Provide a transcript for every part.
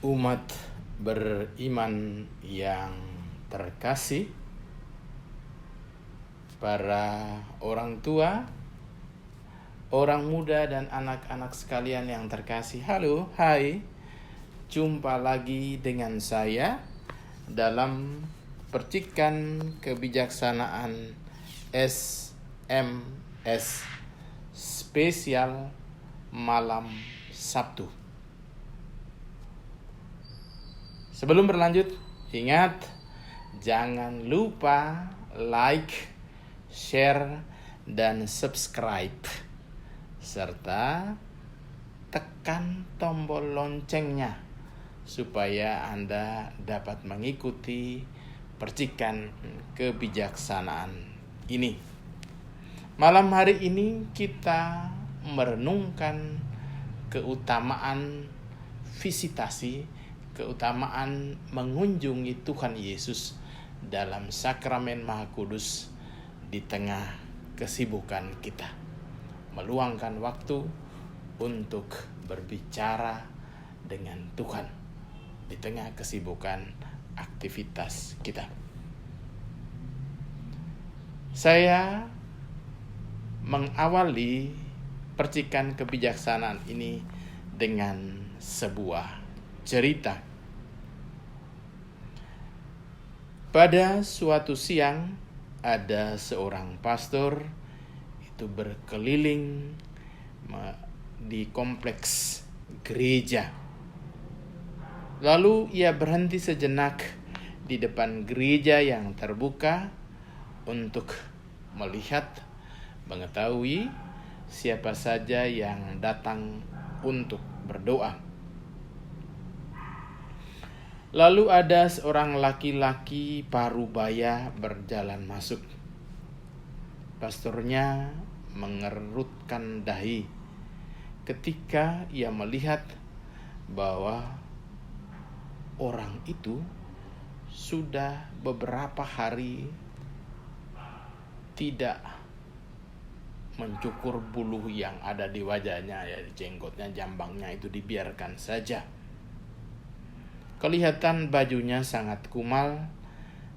Umat beriman yang terkasih, para orang tua, orang muda dan anak-anak sekalian yang terkasih. Halo, hai. Jumpa lagi dengan saya dalam percikan kebijaksanaan SMS spesial malam Sabtu. Sebelum berlanjut, ingat jangan lupa like, share, dan subscribe, serta tekan tombol loncengnya supaya Anda dapat mengikuti percikan kebijaksanaan ini. Malam hari ini kita merenungkan keutamaan visitasi, keutamaan mengunjungi Tuhan Yesus dalam sakramen Maha Kudus di tengah kesibukan kita. Meluangkan waktu untuk berbicara dengan Tuhan di tengah kesibukan aktivitas kita. Saya mengawali percikan kebijaksanaan ini dengan sebuah cerita. Pada suatu siang ada seorang pastor itu berkeliling di kompleks gereja. Lalu ia berhenti sejenak di depan gereja yang terbuka untuk melihat, mengetahui siapa saja yang datang untuk berdoa. Lalu ada seorang laki-laki parubaya berjalan masuk. Pastornya mengerutkan dahi ketika ia melihat bahwa orang itu sudah beberapa hari tidak mencukur bulu yang ada di wajahnya, ya, di jenggotnya, jambangnya itu dibiarkan saja. Kelihatan bajunya sangat kumal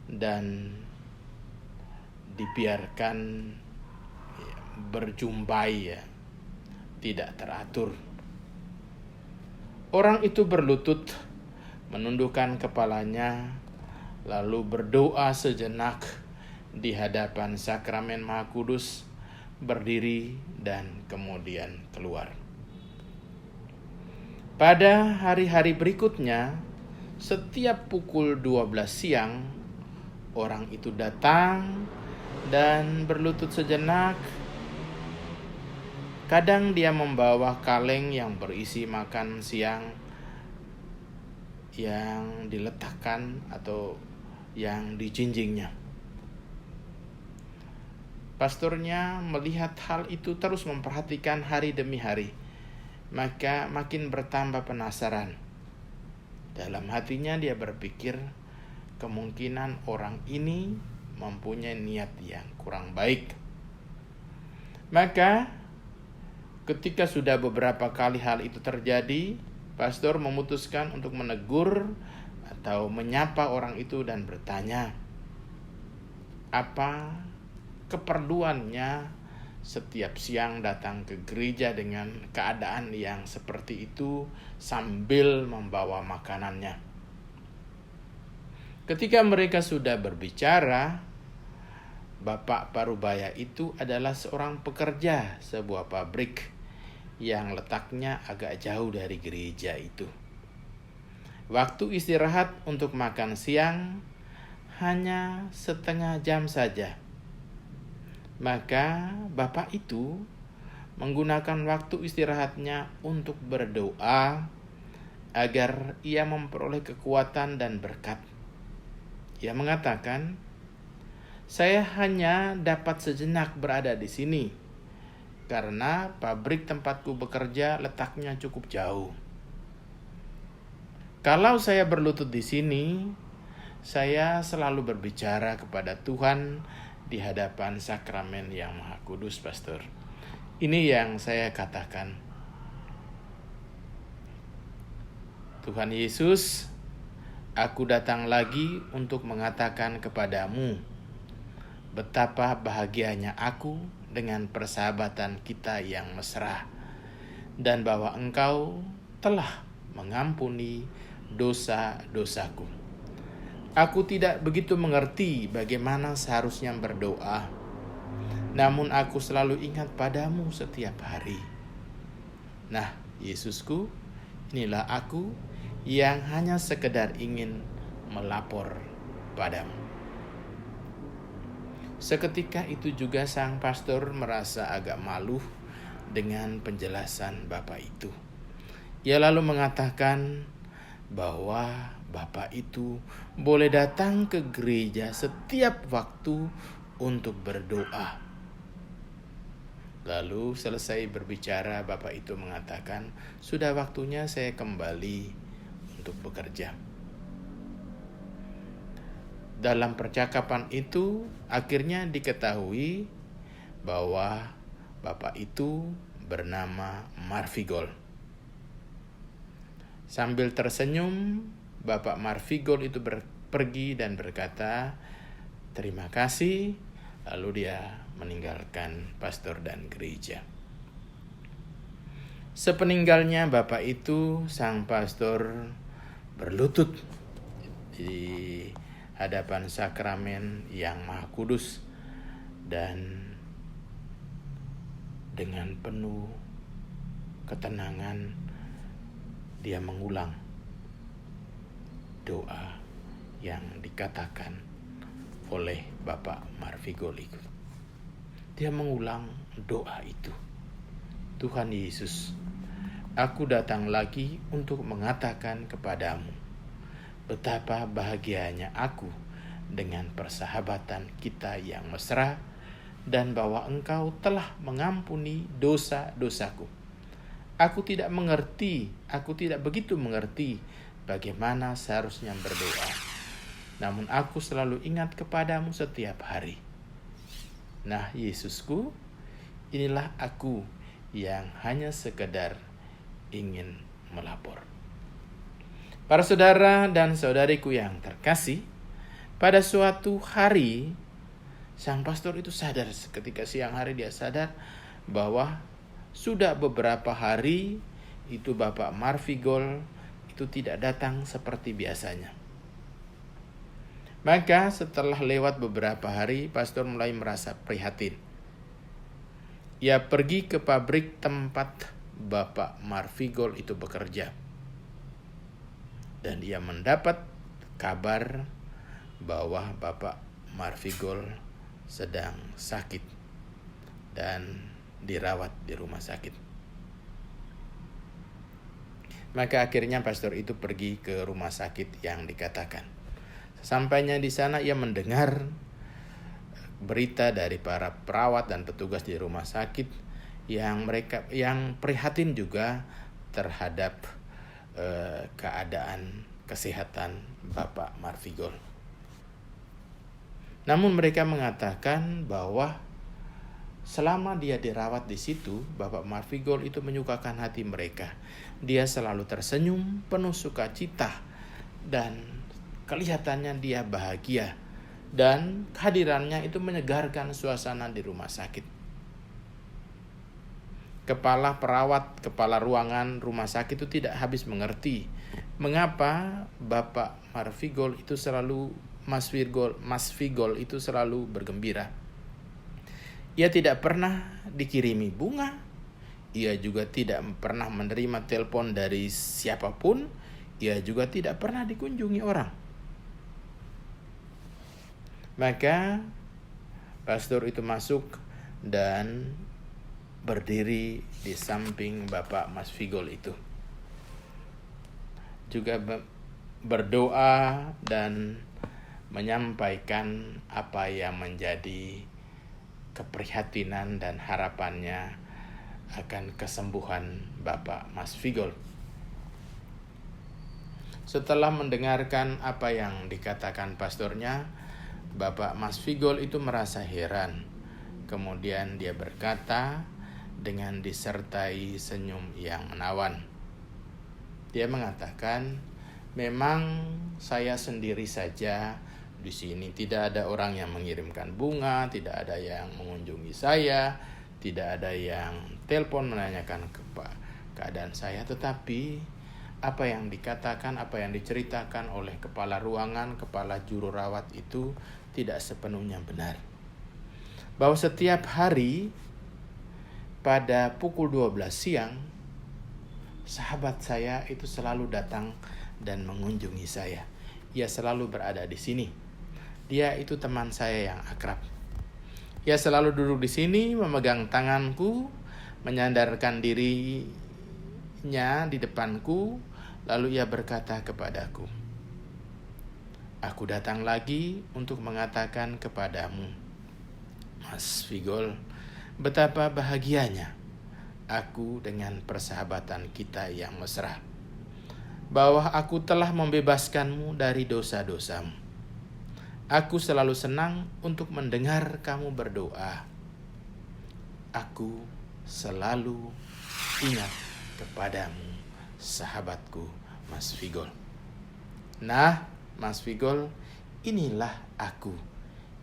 dan dibiarkan berjumpai, ya, tidak teratur. Orang itu berlutut, menundukkan kepalanya, lalu berdoa sejenak di hadapan sakramen Maha Kudus, berdiri dan kemudian keluar. Pada hari-hari berikutnya, setiap pukul 12 siang, orang itu datang dan berlutut sejenak. Kadang dia membawa kaleng yang berisi makan siang yang diletakkan atau yang dijinjingnya. Pastornya melihat hal itu, terus memperhatikan hari demi hari, maka makin bertambah penasaran. Dalam hatinya dia berpikir, kemungkinan orang ini mempunyai niat yang kurang baik. Maka ketika sudah beberapa kali hal itu terjadi, pastor memutuskan untuk menegur atau menyapa orang itu dan bertanya, apa keperluannya setiap siang datang ke gereja dengan keadaan yang seperti itu sambil membawa makanannya. Ketika mereka sudah berbicara, Bapak parubaya itu adalah seorang pekerja sebuah pabrik yang letaknya agak jauh dari gereja itu. Waktu istirahat untuk makan siang hanya setengah jam saja. Maka bapak itu menggunakan waktu istirahatnya untuk berdoa agar ia memperoleh kekuatan dan berkat. Ia mengatakan, saya hanya dapat sejenak berada di sini karena pabrik tempatku bekerja letaknya cukup jauh. Kalau saya berlutut di sini, saya selalu berbicara kepada Tuhan di hadapan sakramen yang Maha Kudus, Pastor. Ini yang saya katakan. Tuhan Yesus, aku datang lagi untuk mengatakan kepadamu betapa bahagianya aku dengan persahabatan kita yang mesra, dan bahwa Engkau telah mengampuni dosa-dosaku. Aku tidak begitu mengerti bagaimana seharusnya berdoa, namun aku selalu ingat padamu setiap hari. Nah, Yesusku, inilah aku yang hanya sekedar ingin melapor padamu. Seketika itu juga sang pastor merasa agak malu dengan penjelasan Bapak itu. Ia lalu mengatakan bahwa Bapak itu boleh datang ke gereja setiap waktu untuk berdoa. Lalu selesai berbicara, Bapak itu mengatakan, sudah waktunya saya kembali untuk bekerja. Dalam percakapan itu akhirnya diketahui bahwa Bapak itu bernama Marfigol. Sambil tersenyum, Bapak Marfigol itu pergi dan berkata, terima kasih. Lalu dia meninggalkan pastor dan gereja. Sepeninggalnya Bapak itu, sang pastor berlutut di hadapan sakramen yang Maha Kudus dan dengan penuh ketenangan dia mengulang doa yang dikatakan oleh Bapak Marfigol itu. Dia mengulang doa itu. Tuhan Yesus, aku datang lagi untuk mengatakan kepadamu betapa bahagianya aku dengan persahabatan kita yang mesra, dan bahwa Engkau telah mengampuni dosa-dosaku. Aku tidak begitu mengerti bagaimana seharusnya berdoa, namun aku selalu ingat kepadamu setiap hari. Nah, Yesusku, inilah aku yang hanya sekedar ingin melapor. Para saudara dan saudariku yang terkasih, pada suatu hari sang pastor itu sadar, ketika siang hari dia sadar bahwa sudah beberapa hari itu Bapak Marfigol itu tidak datang seperti biasanya. Maka setelah lewat beberapa hari, pastor mulai merasa prihatin. Ia pergi ke pabrik tempat Bapak Marfigol itu bekerja. Dan ia mendapat kabar bahwa Bapak Marfigol sedang sakit dan dirawat di rumah sakit. Maka akhirnya pastor itu pergi ke rumah sakit yang dikatakan. Sampainya di sana ia mendengar berita dari para perawat dan petugas di rumah sakit yang prihatin juga terhadap keadaan kesehatan Bapak Marfigol. Namun mereka mengatakan bahwa selama dia dirawat di situ, Bapak Marfigol itu menyukakan hati mereka. Dia selalu tersenyum, penuh sukacita, dan kelihatannya dia bahagia, dan kehadirannya itu menyegarkan suasana di rumah sakit. Kepala perawat, kepala ruangan rumah sakit itu tidak habis mengerti mengapa Bapak Marfigol itu selalu Mas Figol itu selalu bergembira. Ia tidak pernah dikirimi bunga, ia juga tidak pernah menerima telepon dari siapapun, ia juga tidak pernah dikunjungi orang. Maka pastor itu masuk dan berdiri di samping Bapak Mas Figol itu. Juga berdoa dan menyampaikan apa yang menjadi keprihatinan dan harapannya akan kesembuhan Bapak Mas Figol. Setelah mendengarkan apa yang dikatakan pastornya, Bapak Mas Figol itu merasa heran. Kemudian dia berkata dengan disertai senyum yang menawan, Dia mengatakan, memang saya sendiri saja di sini, tidak ada orang yang mengirimkan bunga, tidak ada yang mengunjungi saya, tidak ada yang telepon menanyakan keadaan saya, tetapi apa yang dikatakan, apa yang diceritakan oleh kepala ruangan, kepala juru rawat itu tidak sepenuhnya benar. Bahwa setiap hari pada pukul 12 siang, sahabat saya itu selalu datang dan mengunjungi saya. Ia selalu berada di sini. Dia itu teman saya yang akrab. Ia selalu duduk di sini, memegang tanganku, menyandarkan dirinya di depanku, lalu ia berkata kepadaku, "Aku datang lagi untuk mengatakan kepadamu, Mas Figol, betapa bahagianya aku dengan persahabatan kita yang mesra, bahwa aku telah membebaskanmu dari dosa-dosamu. Aku selalu senang untuk mendengar kamu berdoa. Aku selalu ingat kepadamu, sahabatku Mas Figol." Nah, Mas Figol, inilah aku,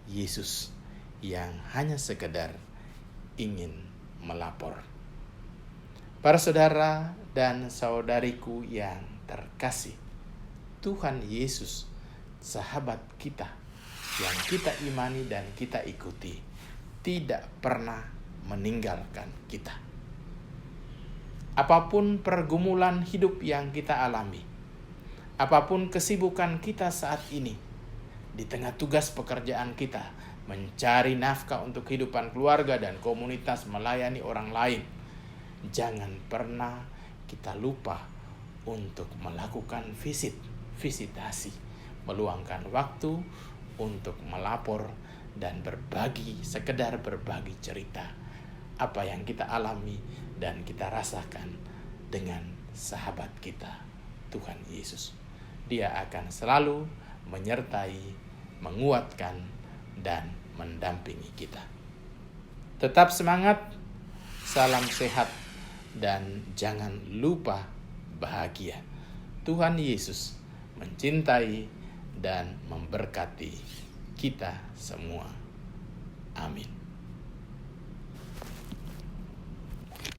Yesus, yang hanya sekedar ingin melapor. Para saudara dan saudariku yang terkasih, Tuhan Yesus, sahabat kita yang kita imani dan kita ikuti, tidak pernah meninggalkan kita. Apapun pergumulan hidup yang kita alami, apapun kesibukan kita saat ini, di tengah tugas pekerjaan kita, mencari nafkah untuk kehidupan keluarga dan komunitas, melayani orang lain, jangan pernah kita lupa untuk melakukan visitasi, meluangkan waktu untuk melapor dan sekedar berbagi cerita apa yang kita alami dan kita rasakan dengan sahabat kita, Tuhan Yesus. Dia akan selalu menyertai, menguatkan, dan mendampingi kita. Tetap semangat, salam sehat, dan jangan lupa bahagia. Tuhan Yesus mencintai dan memberkati kita semua. Amin.